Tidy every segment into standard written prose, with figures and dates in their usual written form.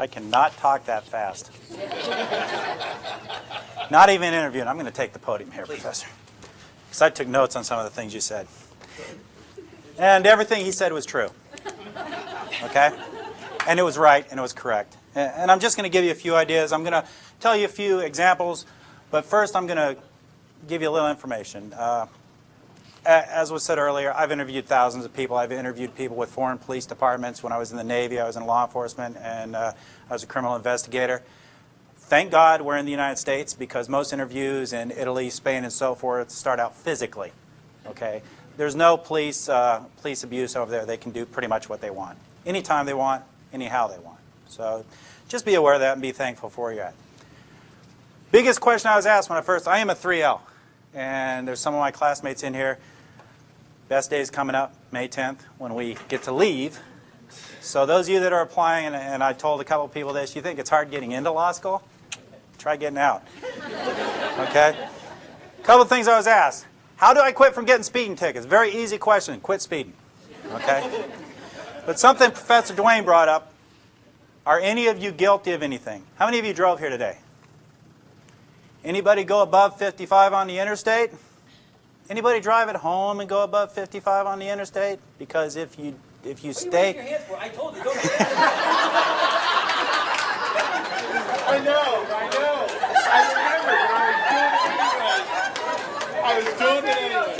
I cannot talk that fast. Not even interviewing. I'm going to take the podium here, Professor. Because I took notes on some of the things you said. And everything he said was true. Okay? And it was right, and it was correct. And I'm just going to give you a few ideas. I'm going to tell you a few examples. But first, I'm going to give you a little information. As was said earlier, I've interviewed thousands of people. I've interviewed people with foreign police departments. When I was in the Navy, I was in law enforcement, and I was a criminal investigator. Thank God we're in the United States, because most interviews in Italy, Spain, and so forth start out physically. Okay? There's no police abuse over there. They can do pretty much what they want. Anytime they want, anyhow they want. So just be aware of that and be thankful for where you're at. Biggest question I was asked when I am a 3L. And there's some of my classmates in here. Best day is coming up, May 10th, when we get to leave. So those of you that are applying, and I told a couple of people this, you think it's hard getting into law school? Try getting out. Okay? A couple of things I was asked. How do I quit from getting speeding tickets? Very easy question. Quit speeding. Okay? But something Professor Dwayne brought up. Are any of you guilty of anything? How many of you drove here today? Anybody go above 55 on the interstate? Anybody drive at home and go above 55 on the interstate? Because if you stay... What are you raising your hands for? I told you, don't do I know. I remember, but I was doing it anyway.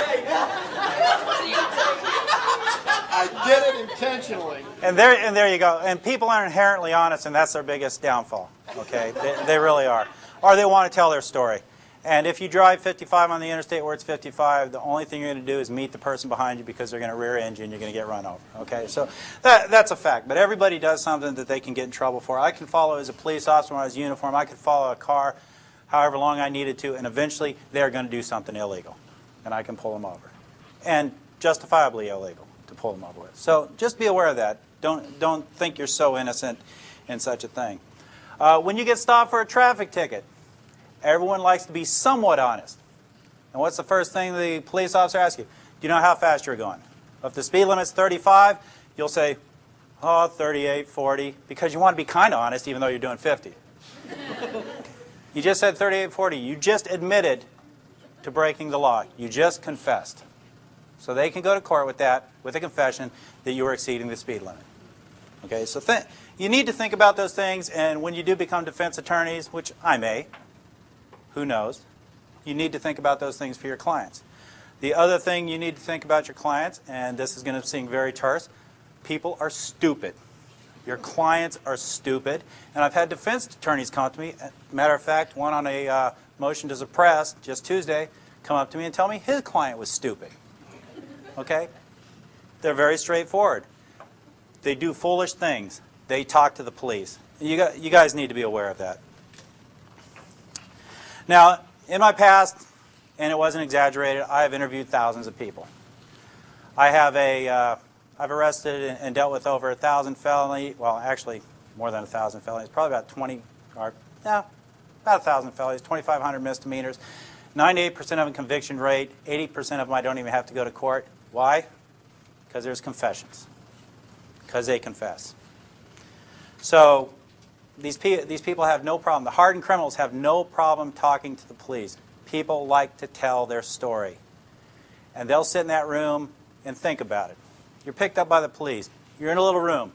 I did it intentionally. And there you go. And people are inherently honest, and that's their biggest downfall. Okay? They really are. Or they want to tell their story. And if you drive 55 on the interstate where it's 55, the only thing you're going to do is meet the person behind you, because they're going to rear end you and you're going to get run over. Okay? So that's a fact. But everybody does something that they can get in trouble for. I can follow as a police officer when I was in uniform. I could follow a car however long I needed to, and eventually they're going to do something illegal. And I can pull them over. And justifiably illegal to pull them over with. So just be aware of that. Don't think you're so innocent in such a thing. When you get stopped for a traffic ticket, everyone likes to be somewhat honest. And what's the first thing the police officer asks you? Do you know how fast you're going? If the speed limit's 35, you'll say, oh, 38, 40, because you want to be kind of honest even though you're doing 50. You just said 38, 40. You just admitted to breaking the law. You just confessed. So they can go to court with that, with a confession that you were exceeding the speed limit. Okay, so you need to think about those things, and when you do become defense attorneys, which I may, who knows, you need to think about those things for your clients. The other thing you need to think about your clients, and this is going to seem very terse, people are stupid. Your clients are stupid. And I've had defense attorneys come to me, matter of fact, one on a motion to suppress just Tuesday, come up to me and tell me his client was stupid. Okay? They're very straightforward. They do foolish things. They talk to the police. You guys need to be aware of that. Now, in my past, and it wasn't exaggerated, I have interviewed thousands of people. I've arrested and dealt with over 1,000 felonies. Well, actually, more than 1,000 felonies. Probably about 20, or no, about 1,000 felonies, 2,500 misdemeanors. 98% of them conviction rate. 80% of them I don't even have to go to court. Why? Because there's confessions. Because they confess. So these people have no problem. The hardened criminals have no problem talking to the police. People like to tell their story. And they'll sit in that room and think about it. You're picked up by the police. You're in a little room.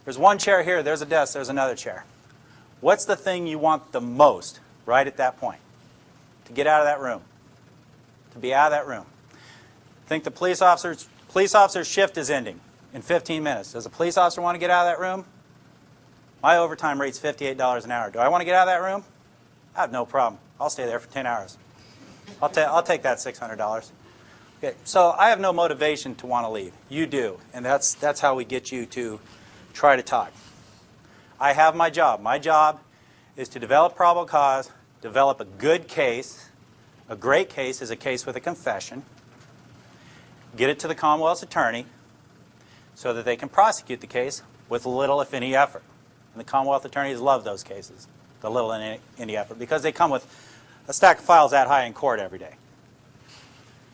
There's one chair here. There's a desk. There's another chair. What's the thing you want the most right at that point? To get out of that room. To be out of that room. Think the police officer's shift is ending in 15 minutes. Does a police officer want to get out of that room? My overtime rate's $58 an hour. Do I want to get out of that room? I have no problem. I'll stay there for 10 hours. I'll take that $600. Okay, so I have no motivation to want to leave. You do, and that's how we get you to try to talk. I have my job. My job is to develop probable cause, develop a good case. A great case is a case with a confession. Get it to the Commonwealth's attorney so that they can prosecute the case with little, if any, effort. And the Commonwealth attorneys love those cases, the little and any effort, because they come with a stack of files that high in court every day.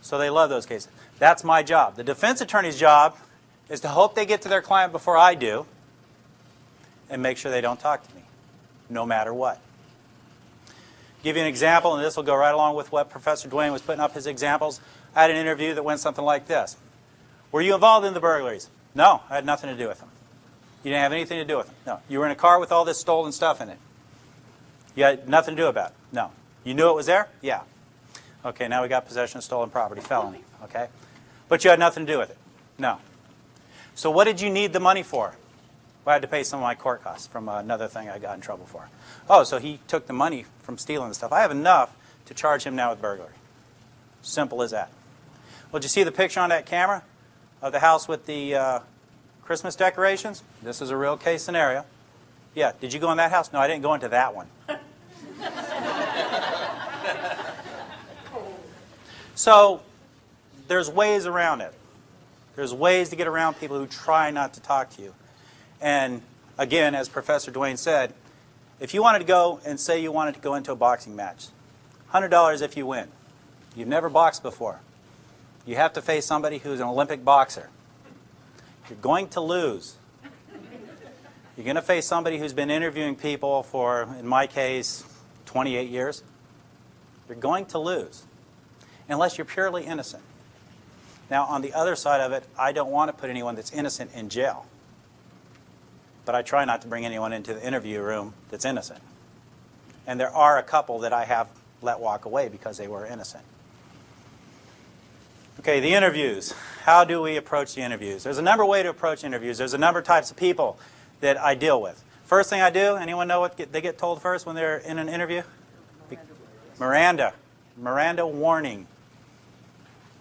So they love those cases. That's my job. The defense attorney's job is to hope they get to their client before I do, and make sure they don't talk to me, no matter what. Give you an example, and this will go right along with what Professor Dwayne was putting up his examples. I had an interview that went something like this. Were you involved in the burglaries? No, I had nothing to do with them. You didn't have anything to do with them? No. You were in a car with all this stolen stuff in it? You had nothing to do about it? No. You knew it was there? Yeah. Okay, now we got possession of stolen property, felony. Okay? But you had nothing to do with it? No. So what did you need the money for? Well, I had to pay some of my court costs from another thing I got in trouble for. Oh, so he took the money from stealing the stuff. I have enough to charge him now with burglary. Simple as that. Well, did you see the picture on that camera of the house with the Christmas decorations? This is a real case scenario. Yeah, did you go in that house? No, I didn't go into that one. So there's ways around it. There's ways to get around people who try not to talk to you. And again, as Professor Dwayne said, if you wanted to go and say you wanted to go into a boxing match, $100 if you win. You've never boxed before. You have to face somebody who's an Olympic boxer. You're going to lose. You're going to face somebody who's been interviewing people for, in my case, 28 years. You're going to lose, unless you're purely innocent. Now, on the other side of it, I don't want to put anyone that's innocent in jail. But I try not to bring anyone into the interview room that's innocent. And there are a couple that I have let walk away because they were innocent. Okay, the interviews. How do we approach the interviews? There's a number of ways to approach interviews. There's a number of types of people that I deal with. First thing I do, anyone know what they get told first when they're in an interview? Miranda. Miranda warning.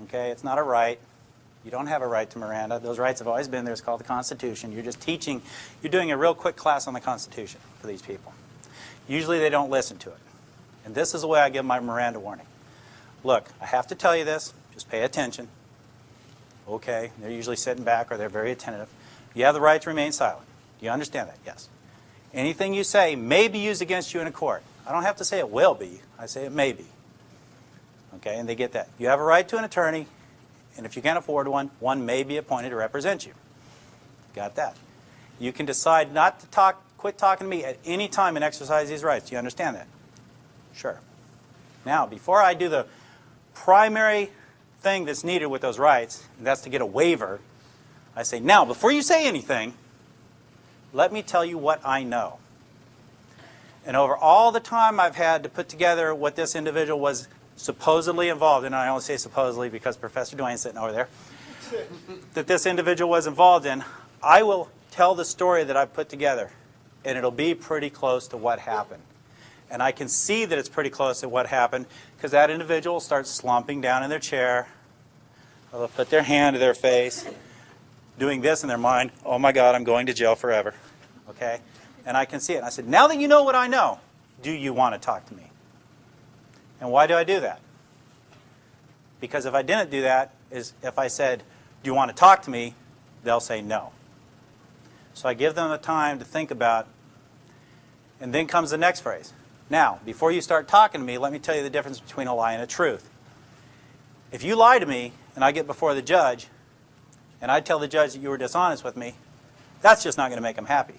Okay, it's not a right. You don't have a right to Miranda. Those rights have always been there. It's called the Constitution. You're just teaching. You're doing a real quick class on the Constitution for these people. Usually they don't listen to it. And this is the way I give my Miranda warning. Look, I have to tell you this. Just pay attention. Okay, they're usually sitting back or they're very attentive. You have the right to remain silent. Do you understand that? Yes. Anything you say may be used against you in a court. I don't have to say it will be. I say it may be. Okay, and they get that. You have a right to an attorney, and if you can't afford one, one may be appointed to represent you. Got that. You can decide not to quit talking to me at any time and exercise these rights. Do you understand that? Sure. Now, before I do the primary thing that's needed with those rights, and that's to get a waiver, I say, now, before you say anything, let me tell you what I know. And over all the time I've had to put together what this individual was supposedly involved in, and I only say supposedly because Professor Dwayne's sitting over there, that this individual was involved in, I will tell the story that I've put together, and it'll be pretty close to what happened. And I can see that it's pretty close to what happened because that individual starts slumping down in their chair, or they'll put their hand to their face, doing this in their mind, oh my God, I'm going to jail forever. Okay? And I can see it. And I said, now that you know what I know, do you want to talk to me? And why do I do that? Because if I didn't do that, is if I said, do you want to talk to me, they'll say no. So I give them the time to think about, and then comes the next phrase. Now, before you start talking to me, let me tell you the difference between a lie and a truth. If you lie to me, and I get before the judge, and I tell the judge that you were dishonest with me, that's just not going to make him happy.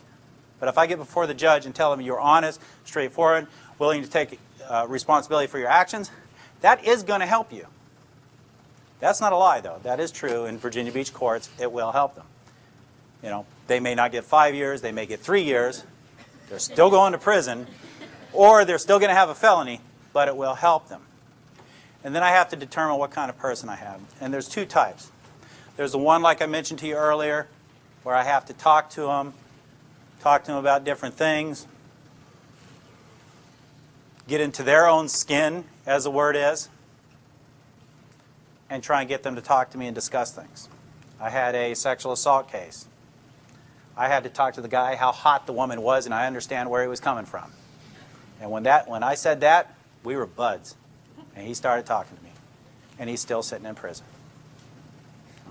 But if I get before the judge and tell him you're honest, straightforward, willing to take responsibility for your actions, that is going to help you. That's not a lie, though. That is true in Virginia Beach courts. It will help them. You know, they may not get 5 years. They may get 3 years. They're still going to prison, or they're still going to have a felony, but it will help them. And then I have to determine what kind of person I have. And there's two types. There's the one, like I mentioned to you earlier, where I have to talk to them about different things, get into their own skin, as the word is, and try and get them to talk to me and discuss things. I had a sexual assault case. I had to talk to the guy how hot the woman was, and I understand where he was coming from. And when I said that, we were buds. And he started talking to me. And he's still sitting in prison.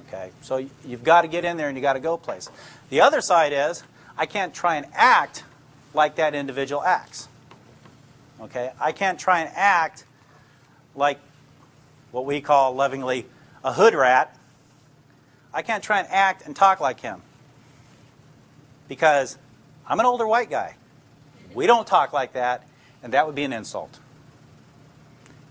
Okay? So you've got to get in there and you've got to go places. The other side is, I can't try and act like that individual acts. Okay? I can't try and act like what we call lovingly a hood rat. I can't try and act and talk like him. Because I'm an older white guy. We don't talk like that, and that would be an insult.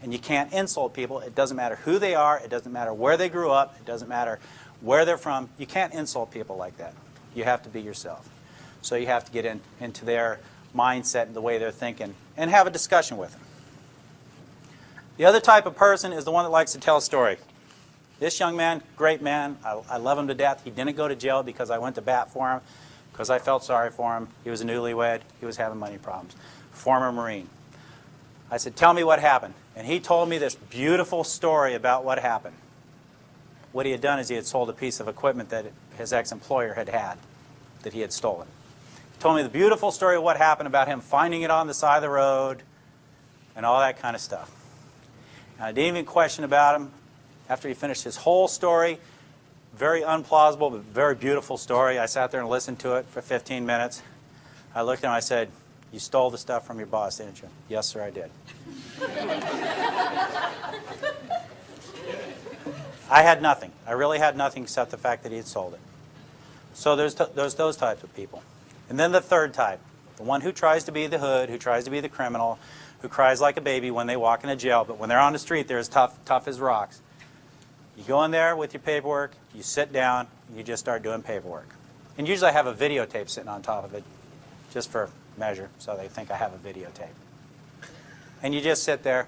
And you can't insult people. It doesn't matter who they are. It doesn't matter where they grew up. It doesn't matter where they're from. You can't insult people like that. You have to be yourself. So you have to get into their mindset and the way they're thinking and have a discussion with them. The other type of person is the one that likes to tell a story. This young man, great man. I love him to death. He didn't go to jail because I went to bat for him, because I felt sorry for him. He was a newlywed. He was having money problems. Former Marine. I said, tell me what happened. And he told me this beautiful story about what happened. What he had done is he had sold a piece of equipment that his ex-employer had that he had stolen. He told me the beautiful story of what happened about him finding it on the side of the road and all that kind of stuff. And I didn't even question about him. After he finished his whole story, very unplausible but very beautiful story, I sat there and listened to it for 15 minutes. I looked at him and I said, you stole the stuff from your boss, didn't you? Yes, sir, I did. I had nothing. I really had nothing except the fact that he had sold it. So there's those types of people. And then the third type, the one who tries to be the hood, who tries to be the criminal, who cries like a baby when they walk into jail, but when they're on the street, they're as tough as rocks. You go in there with your paperwork, you sit down, and you just start doing paperwork. And usually I have a videotape sitting on top of it, just for measure, so they think I have a videotape. And you just sit there.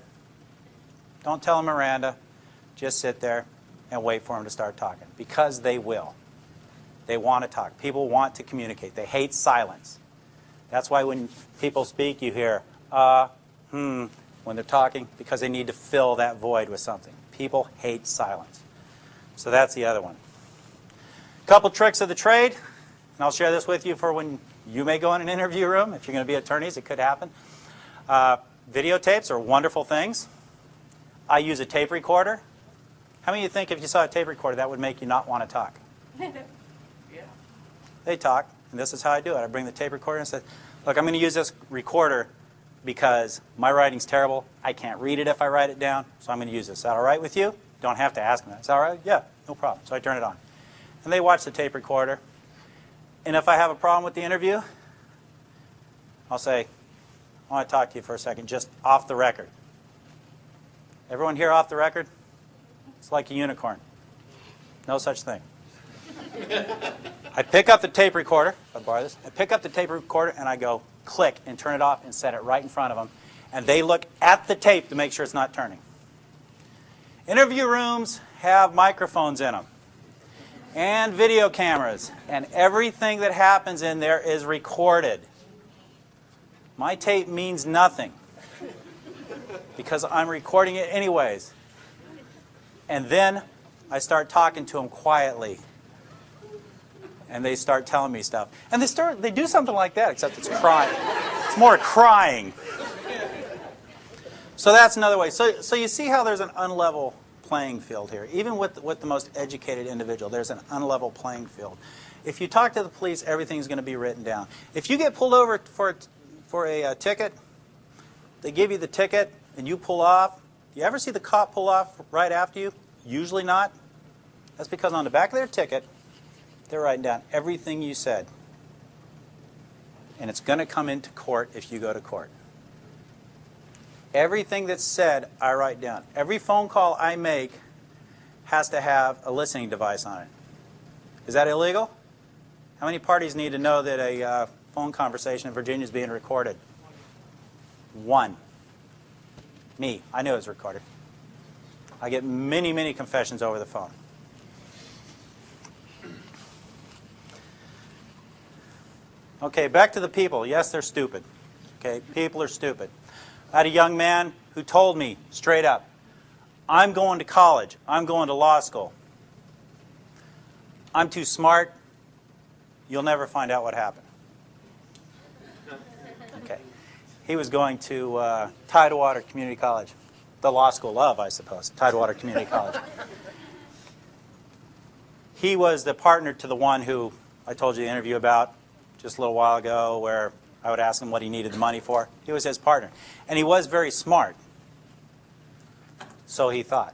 Don't tell them Miranda. Just sit there and wait for them to start talking, because they will. They want to talk. People want to communicate. They hate silence. That's why when people speak, you hear, when they're talking, because they need to fill that void with something. People hate silence. So that's the other one. A couple tricks of the trade, and I'll share this with you for when you may go in an interview room. If you're going to be attorneys, it could happen. Videotapes are wonderful things. I use a tape recorder. How many of you think if you saw a tape recorder, that would make you not want to talk? Yeah. They talk, and this is how I do it. I bring the tape recorder and say, look, I'm going to use this recorder because my writing's terrible. I can't read it if I write it down, so I'm going to use this. Is that all right with you? Don't have to ask them that. Is that all right? Yeah, no problem. So I turn it on. And they watch the tape recorder. And if I have a problem with the interview, I'll say, I want to talk to you for a second, just off the record. Everyone here off the record? It's like a unicorn. No such thing. I pick up the tape recorder. If I borrow this, I pick up the tape recorder and I go click and turn it off and set it right in front of them. And they look at the tape to make sure it's not turning. Interview rooms have microphones in them and video cameras, and everything that happens in there is recorded. My tape means nothing because I'm recording it anyways. And then I start talking to them quietly, and they start telling me stuff. And they do something like that, except it's crying. It's more crying. So that's another way. So you see how there's an unlevel playing field here. Even with the most educated individual, there's an unlevel playing field. If you talk to the police, everything's going to be written down. If you get pulled over for a ticket, they give you the ticket, and you pull off. Do you ever see the cop pull off right after you? Usually not. That's because on the back of their ticket, they're writing down everything you said. And it's going to come into court if you go to court. Everything that's said, I write down. Every phone call I make has to have a listening device on it. Is that illegal? How many parties need to know that a phone conversation in Virginia is being recorded? One. Me. I knew it was recorded. I get many, many confessions over the phone. Okay, back to the people. Yes, they're stupid. Okay, people are stupid. I had a young man who told me straight up, I'm going to college. I'm going to law school. I'm too smart. You'll never find out what happened. Okay. He was going to Tidewater Community College. The law school of, I suppose, Tidewater Community College. He was the partner to the one who I told you the interview about just a little while ago, where I would ask him what he needed the money for. He was his partner. And he was very smart. So he thought.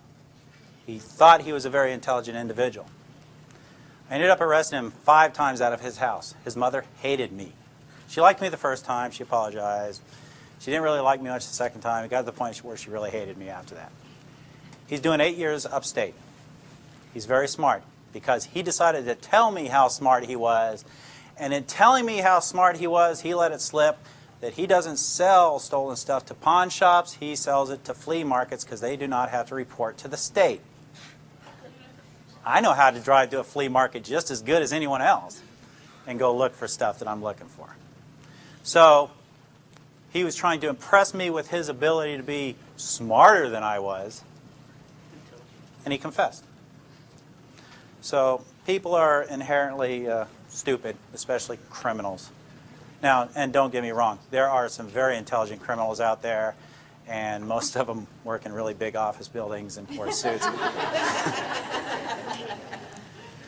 He thought he was a very intelligent individual. I ended up arresting him 5 times out of his house. His mother hated me. She liked me the first time. She apologized. She didn't really like me much the second time. It got to the point where she really hated me after that. He's doing 8 years upstate. He's very smart because he decided to tell me how smart he was. And in telling me how smart he was, he let it slip that he doesn't sell stolen stuff to pawn shops. He sells it to flea markets because they do not have to report to the state. I know how to drive to a flea market just as good as anyone else and go look for stuff that I'm looking for. So he was trying to impress me with his ability to be smarter than I was, and he confessed. So people are inherently stupid, especially criminals. Now, and don't get me wrong, there are some very intelligent criminals out there, and most of them work in really big office buildings and wear suits.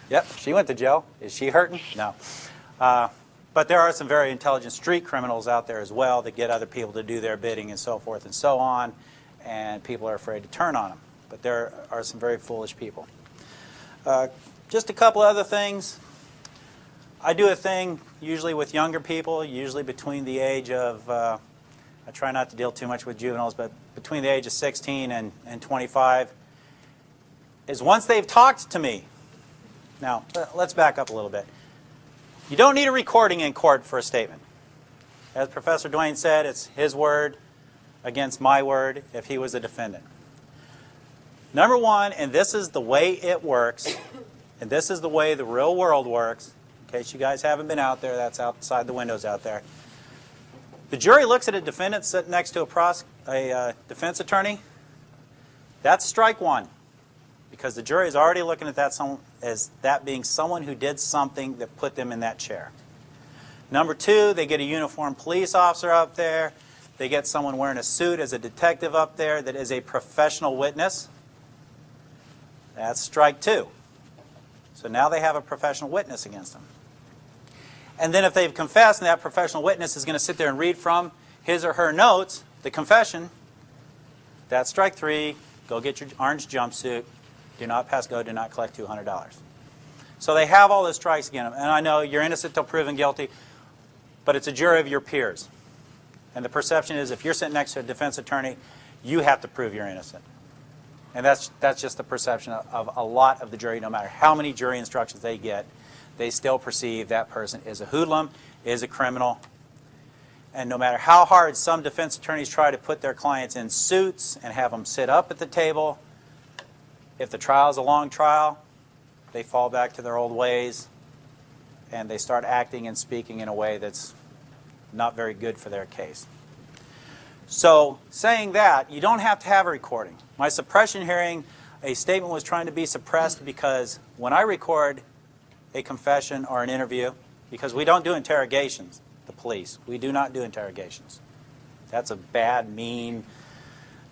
Yep, she went to jail. Is she hurting? No. But there are some very intelligent street criminals out there as well that get other people to do their bidding and so forth and so on, and people are afraid to turn on them. But there are some very foolish people. Just a couple other things. I do a thing usually with younger people, usually between the age of, I try not to deal too much with juveniles, but between the age of 16 and 25, is once they've talked to me. Now, let's back up a little bit. You don't need a recording in court for a statement. As Professor Duane said, it's his word against my word if he was a defendant. Number one, and this is the way it works, and this is the way the real world works, in case you guys haven't been out there, that's outside the windows out there. The jury looks at a defendant sitting next to a defense attorney. That's strike one, because the jury is already looking at that as that being someone who did something that put them in that chair. Number two, they get a uniformed police officer up there. They get someone wearing a suit as a detective up there that is a professional witness. That's strike two. So now they have a professional witness against them. And then if they've confessed and that professional witness is going to sit there and read from his or her notes, the confession, that's strike three. Go get your orange jumpsuit. Do not pass go. Do not collect $200. So they have all those strikes against them. And I know you're innocent till proven guilty, but it's a jury of your peers. And the perception is if you're sitting next to a defense attorney, you have to prove you're innocent. And that's just the perception of a lot of the jury. No matter how many jury instructions they get, they still perceive that person is a hoodlum, is a criminal. And no matter how hard some defense attorneys try to put their clients in suits and have them sit up at the table, if the trial is a long trial, they fall back to their old ways and they start acting and speaking in a way that's not very good for their case. So saying that, you don't have to have a recording. My suppression hearing, a statement was trying to be suppressed because when I record a confession or an interview, because we don't do interrogations, the police. We do not do interrogations. That's a bad, mean,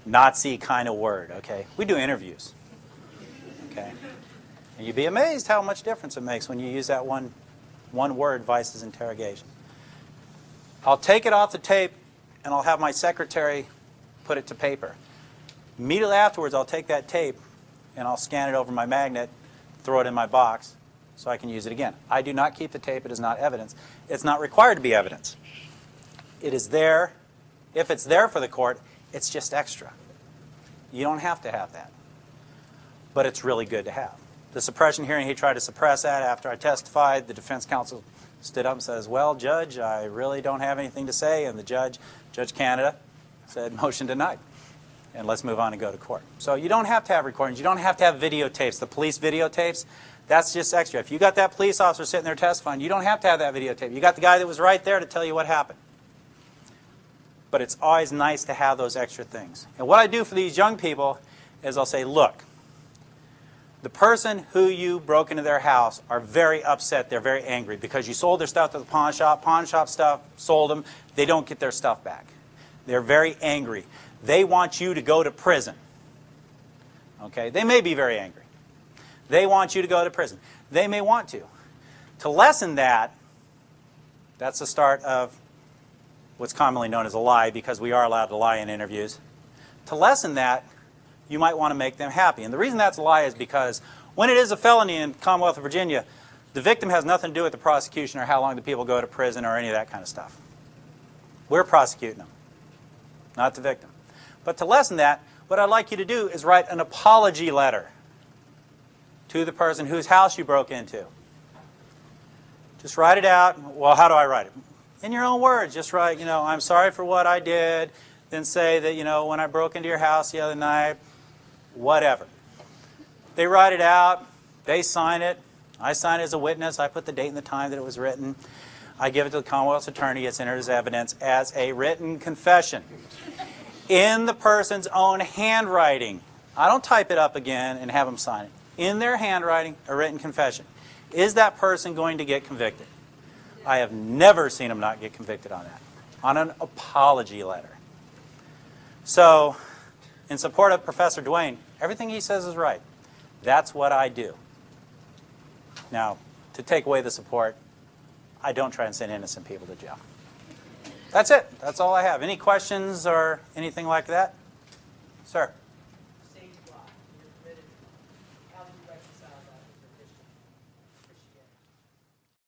Nazi kind of word, okay? We do interviews, okay? And you'd be amazed how much difference it makes when you use that one word versus interrogation. I'll take it off the tape and I'll have my secretary put it to paper. Immediately afterwards, I'll take that tape and I'll scan it over my magnet, throw it in my box so I can use it again. I do not keep the tape. It is not evidence. It's not required to be evidence. It is there. If it's there for the court, it's just extra. You don't have to have that. But it's really good to have. The suppression hearing, he tried to suppress that after I testified. The defense counsel stood up and says, well, Judge, I really don't have anything to say. And the Judge Canada, said, motion denied. And let's move on and go to court. So you don't have to have recordings. You don't have to have videotapes. The police videotapes, that's just extra. If you got that police officer sitting there testifying, you don't have to have that videotape. You got the guy that was right there to tell you what happened. But it's always nice to have those extra things. And what I do for these young people is I'll say, look, the person who you broke into their house are very upset. They're very angry because you sold their stuff to the pawn shop. Pawn shop stuff, sold them. They don't get their stuff back. They're very angry. They want you to go to prison. Okay? They may be very angry. They want you to go to prison. They may want to. To lessen that, that's the start of what's commonly known as a lie, because we are allowed to lie in interviews. To lessen that, you might want to make them happy. And the reason that's a lie is because when it is a felony in the Commonwealth of Virginia, The victim has nothing to do with the prosecution or how long the people go to prison or any of that kind of stuff. We're prosecuting them, not the victim. But to lessen that, what I'd like you to do is write an apology letter to the person whose house you broke into. Just write it out. Well, how do I write it? In your own words. Just write, I'm sorry for what I did. Then say that, when I broke into your house the other night, whatever. They write it out. They sign it. I sign it as a witness. I put the date and the time that it was written. I give it to the Commonwealth's attorney. It's entered as evidence as a written confession in the person's own handwriting. I don't type it up again and have them sign it. In their handwriting, a written confession. Is that person going to get convicted? I have never seen them not get convicted on that, on an apology letter. So, in support of Professor Duane, everything he says is right. That's what I do. Now, to take away the support, I don't try and send innocent people to jail. That's it. That's all I have. Any questions or anything like that? Sir?